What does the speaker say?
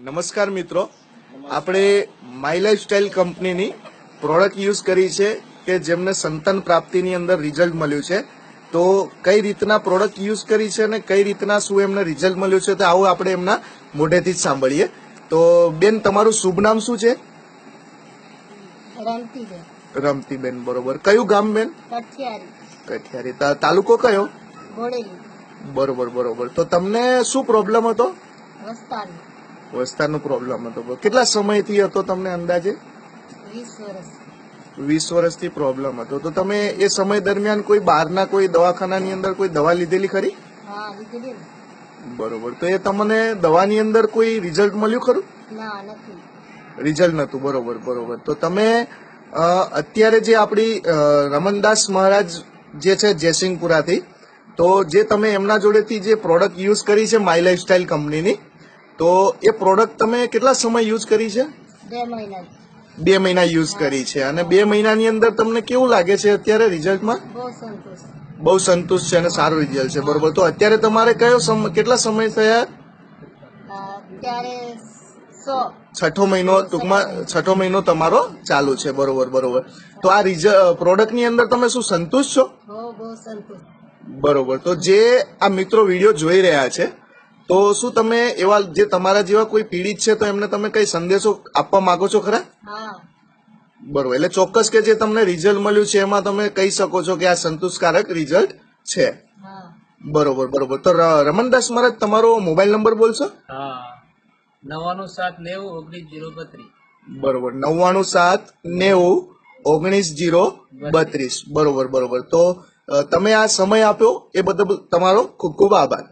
નમસ્કાર મિત્રો, આપણે માય લાઈફસ્ટાઈલ કંપનીની પ્રોડક્ટ યુઝ કરી છે કે જેમને સંતાન પ્રાપ્તિની અંદર રિઝલ્ટ મળ્યું છે. તો કઈ રીતના પ્રોડક્ટ યુઝ કરી છે અને કઈ રીતના શું એમને રિઝલ્ટ મળ્યું છે તો આવું આપણે એમના મોઢેથી જ સાંભળીએ. તો બેન, તમારું શુભ નામ શું છે? રમતીબેન. બરોબર. કયું ગામ બેન? કઠિયારી. તાલુકો કયો? બરોબર બરોબર. તો તમને શું પ્રોબ્લેમ હતો? વસ્તારનો પ્રોબ્લેમ હતો. કેટલા સમયથી હતો તમને? અંદાજે 20 વર્ષથી પ્રોબ્લેમ હતો. તો તમે એ સમય દરમિયાન કોઈ બહારના કોઈ દવાખાનાની અંદર કોઈ દવા લીધેલી ખરી? બરોબર. તો એ તમને દવાની અંદર કોઈ રિઝલ્ટ મળ્યું ખરું? રિઝલ્ટ નતું. બરોબર બરોબર. તો તમે અત્યારે જે આપણી રમણદાસ મહારાજ જે છે જયસિંહપુરાથી, તો જે તમે એમના જોડેથી જે પ્રોડક્ટ યુઝ કરી છે માય લાઈફસ્ટાઈલ કંપનીની, તો એ પ્રોડક્ટ તમે કેટલા સમય યુઝ કરી છે? 2 મહિના યુઝ કરી છે. અને 2 મહિનાની અંદર તમને કેવું લાગે છે અત્યારે રિઝલ્ટમાં? બહુ સંતુષ્ટ છે અને સારું રિઝલ્ટ છે. બરોબર. તો અત્યારે તમારે કેટલા સમય થયા? છઠ્ઠો મહિનો, ટૂંકમાં છઠ્ઠો મહિનો તમારો ચાલુ છે. બરોબર બરોબર. તો આ પ્રોડક્ટ ની અંદર તમે શું સંતુષ્ટ છો? બરોબર. તો જે આ મિત્રો વિડીયો જોઈ રહ્યા છે, તો શું તમે એવા જે તમારા જેવા કોઈ પીડિત છે તો એમને તમે કઈ સંદેશો આપવા માંગો છો ખરા? બરોબર. એટલે ચોક્કસ કે જે તમને રિઝલ્ટ મળ્યું છે એમાં તમે કહી શકો છો કે આ સંતોષકારક રિઝલ્ટ છે. બરોબર બરોબર. તો રમણદાસ મહારાજ, તમારો મોબાઈલ નંબર બોલશો? 9979091932. બરોબર. 9979091932. બરોબર બરોબર. તો તમે આ સમય આપ્યો એ બદલ તમારો ખૂબ ખૂબ આભાર.